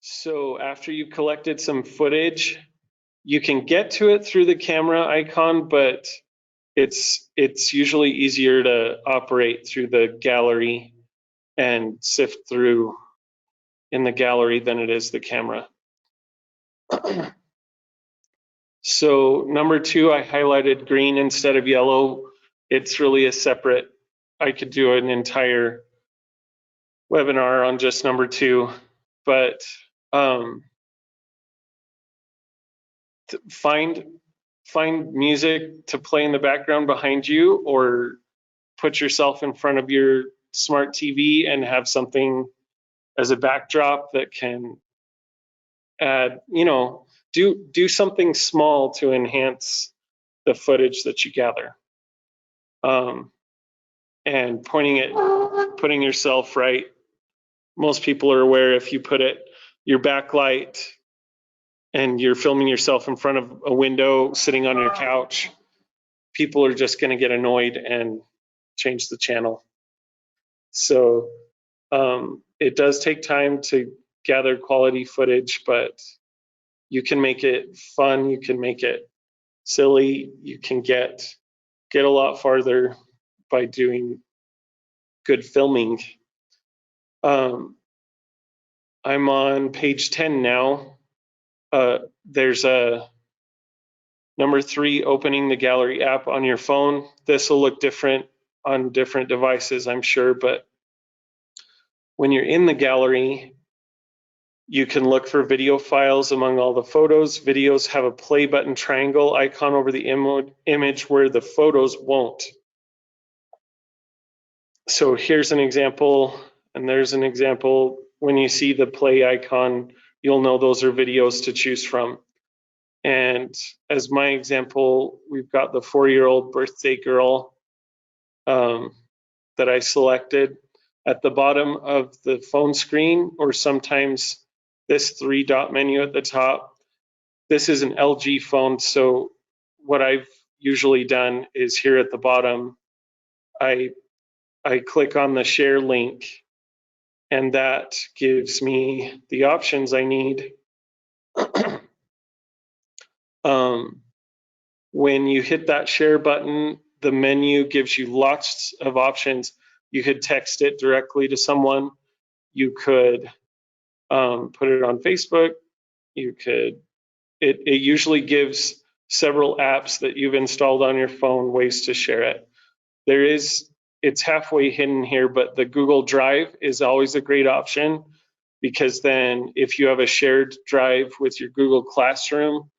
So after you've collected some footage, you can get to it through the camera icon, but it's usually easier to operate through the gallery and sift through in the gallery than it is the camera. So number 2, I highlighted green instead of yellow. It's really a separate, I could do an entire webinar on just number 2, but find music to play in the background behind you, or put yourself in front of your smart TV and have something as a backdrop that can add, do something small to enhance the footage that you gather. And putting yourself right. Most people are aware if you put your backlight and you're filming yourself in front of a window sitting on your couch, people are just going to get annoyed and change the channel. So it does take time to gather quality footage, but you can make it fun, you can make it silly, you can get a lot farther by doing good filming. I'm on page 10 now. There's a number 3, opening the gallery app on your phone. This will look different on different devices, I'm sure, but when you're in the gallery, you can look for video files among all the photos. Videos have a play button triangle icon over the image where the photos won't. So here's an example, and there's an example. When you see the play icon, you'll know those are videos to choose from. And as my example, we've got the 4-year-old birthday girl that I selected. At the bottom of the phone screen, or sometimes this 3-dot menu at the top, this is an LG phone, so what I've usually done is here at the bottom, I click on the share link, and that gives me the options I need. When you hit that share button, the menu gives you lots of options. You could text it directly to someone. You could put it on Facebook. You could, it usually gives several apps that you've installed on your phone ways to share it. It's halfway hidden here, but the Google Drive is always a great option, because then if you have a shared drive with your Google Classroom,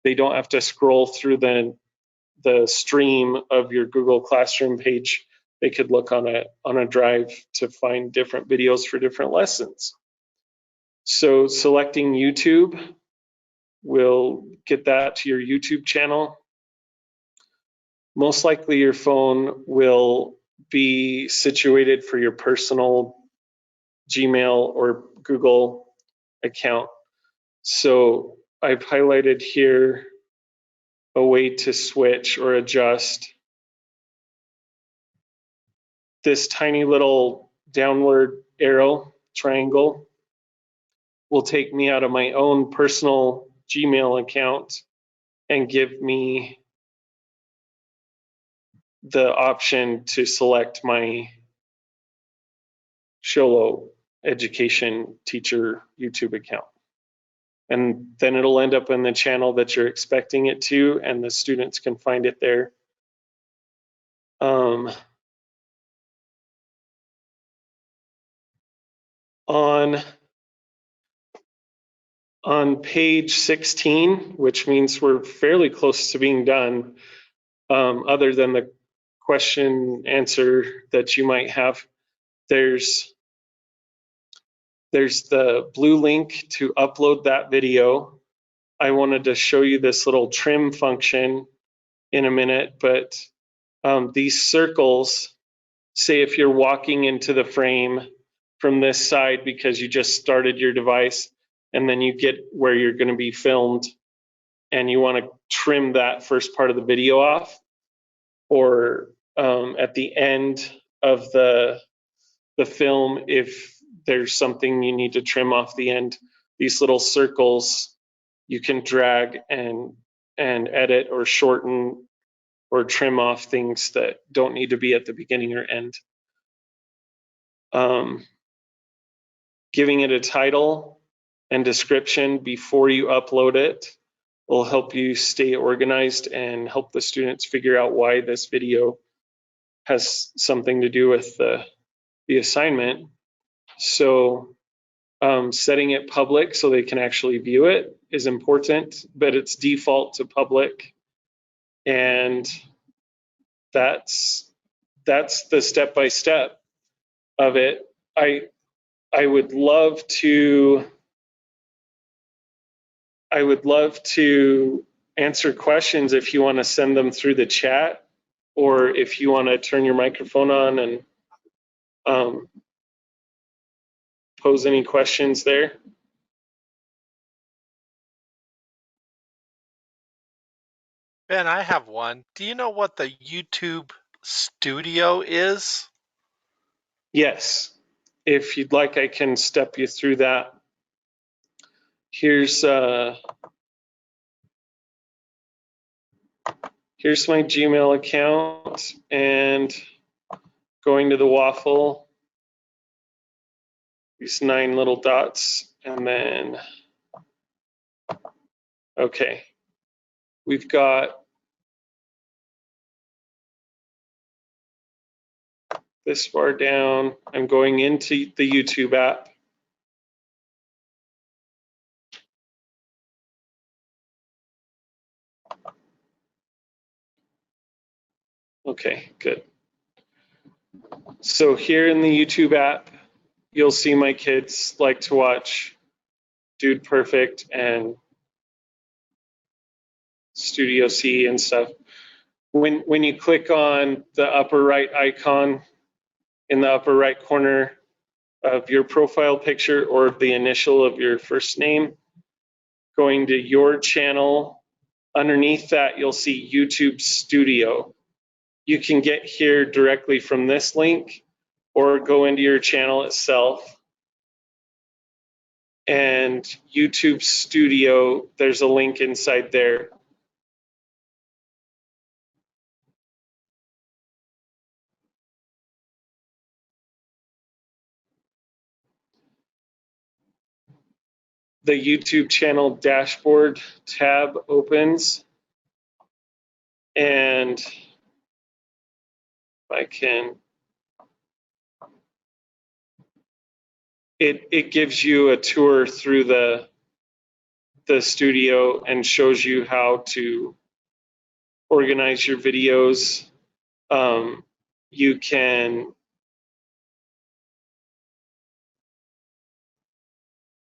they don't have to scroll through the stream of your Google Classroom page. They could look on a drive to find different videos for different lessons. So selecting YouTube will get that to your YouTube channel. Most likely your phone will be situated for your personal Gmail or Google account. So I've highlighted here a way to switch or adjust. This tiny little downward arrow triangle will take me out of my own personal Gmail account and give me the option to select my Sholo Education Teacher YouTube account. And then it'll end up in the channel that you're expecting it to, and the students can find it there. On page 16, which means we're fairly close to being done, other than the question answer that you might have, there's the blue link to upload that video. I wanted to show you this little trim function in a minute, but these circles, say if you're walking into the frame from this side because you just started your device, and then you get where you're going to be filmed and you want to trim that first part of the video off, or at the end of the film, if there's something you need to trim off the end, these little circles you can drag and edit or shorten or trim off things that don't need to be at the beginning or end. Giving it a title and description before you upload it will help you stay organized and help the students figure out why this video has something to do with the assignment. So setting it public so they can actually view it is important, but it's default to public. And that's the step-by-step of it. I would love to answer questions if you want to send them through the chat, or if you want to turn your microphone on and pose any questions there. Ben, I have one. Do you know what the YouTube Studio is? Yes, if you'd like, I can step you through that. Here's my Gmail account, and going to the waffle, these 9 little dots, and then, okay, we've got this far down. I'm going into the YouTube app. Okay, good. So here in the YouTube app, you'll see my kids like to watch Dude Perfect and Studio C and stuff. When you click on the upper right icon in the upper right corner of your profile picture or the initial of your first name, going to your channel, underneath that you'll see YouTube Studio. You can get here directly from this link or go into your channel itself. And YouTube Studio, there's a link inside there. The YouTube channel dashboard tab opens, and if I can, it gives you a tour through the studio and shows you how to organize your videos. You can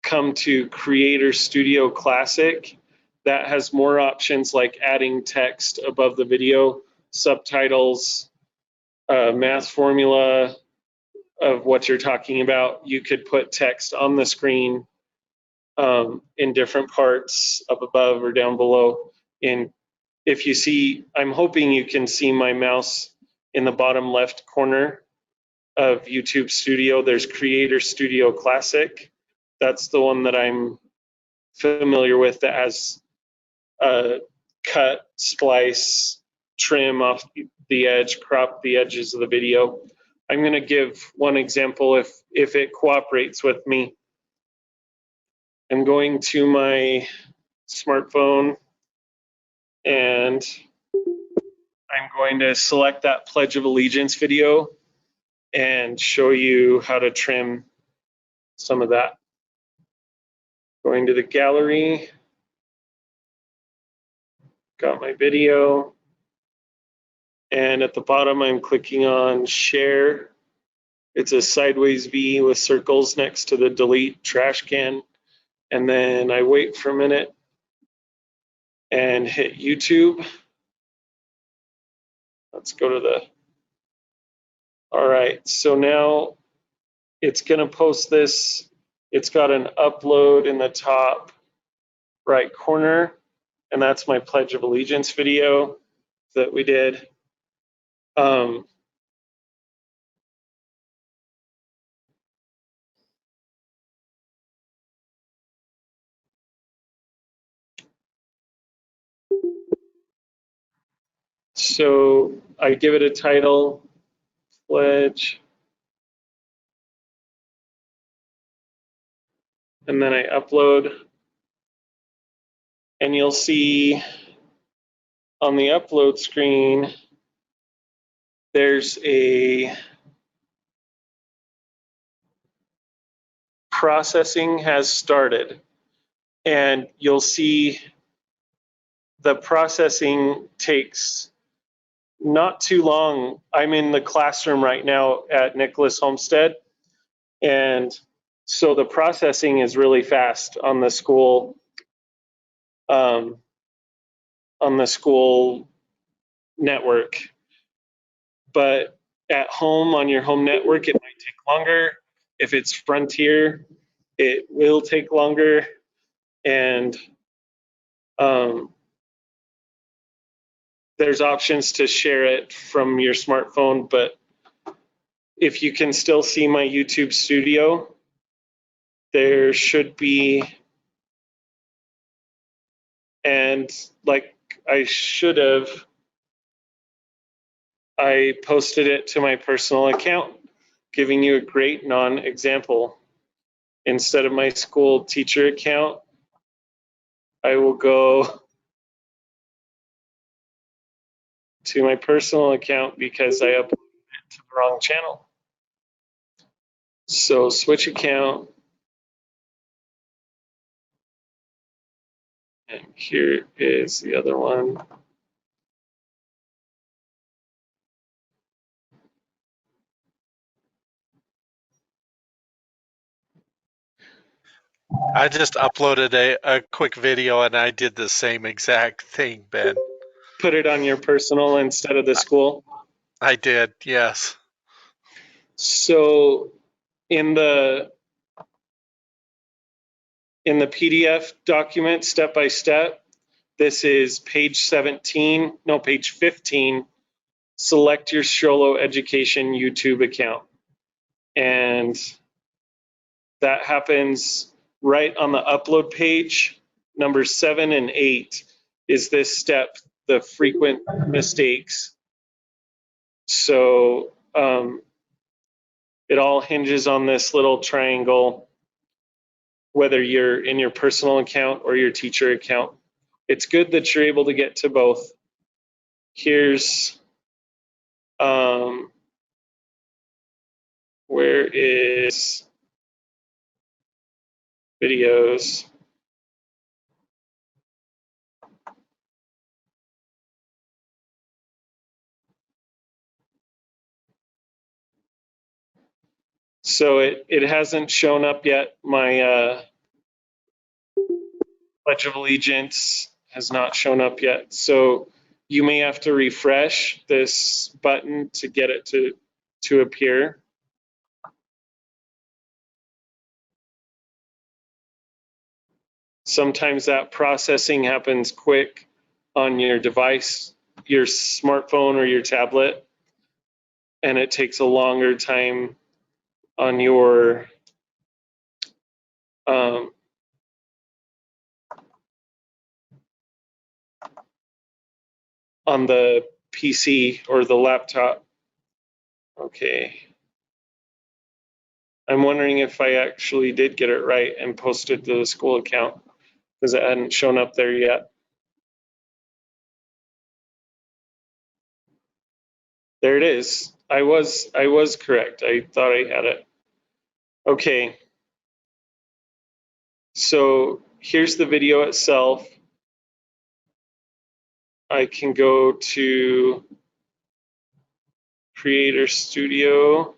come to Creator Studio Classic. That has more options like adding text above the video, subtitles, math formula of what you're talking about. You could put text on the screen in different parts, up above or down below. And if you see, I'm hoping you can see my mouse in the bottom left corner of YouTube Studio. There's Creator Studio Classic. That's the one that I'm familiar with, that has cut, splice, trim off the edge, crop the edges of the video. I'm going to give one example if it cooperates with me. I'm going to my smartphone and I'm going to select that Pledge of Allegiance video and show you how to trim some of that. Going to the gallery, got my video, and at the bottom I'm clicking on share. It's a sideways V with circles next to the delete trash can, and then I wait for a minute and hit YouTube. Let's go to the, all right, so now it's gonna post this. It's got an upload in the top right corner, and that's my Pledge of Allegiance video that we did. So I give it a title, pledge, and then I upload, and you'll see on the upload screen, there's a processing has started, and you'll see the processing takes not too long. I'm in the classroom right now at Nicholas Homestead, and so the processing is really fast on the school um, network. But at home on your home network, it might take longer. If it's Frontier, it will take longer. And um, there's options to share it from your smartphone, but if you can still see my YouTube studio, there should be, and like I should have, I posted it to my personal account, giving you a great non-example. Instead of my school teacher account, I will go to my personal account because I uploaded it to the wrong channel. So switch account. And here is the other one. I just uploaded a quick video and I did the same exact thing, Ben. Put it on your personal instead of the school. I did, yes. So in the PDF document, step by step, this is page 17, no, page 15. Select your Sholo Education YouTube account. And that happens right on the upload page. Number 7 and 8 is this step, the frequent mistakes. So it all hinges on this little triangle, whether you're in your personal account or your teacher account. It's good that you're able to get to both. Here's where is videos. So it hasn't shown up yet. My Pledge of Allegiance has not shown up yet. So you may have to refresh this button to get it to appear. Sometimes that processing happens quick on your device, your smartphone or your tablet, and it takes a longer time on your on the PC or the laptop. Okay. I'm wondering if I actually did get it right and posted to the school account because it hadn't shown up there yet. There it is. I was correct. I thought I had it. Okay. So here's the video itself. I can go to Creator Studio.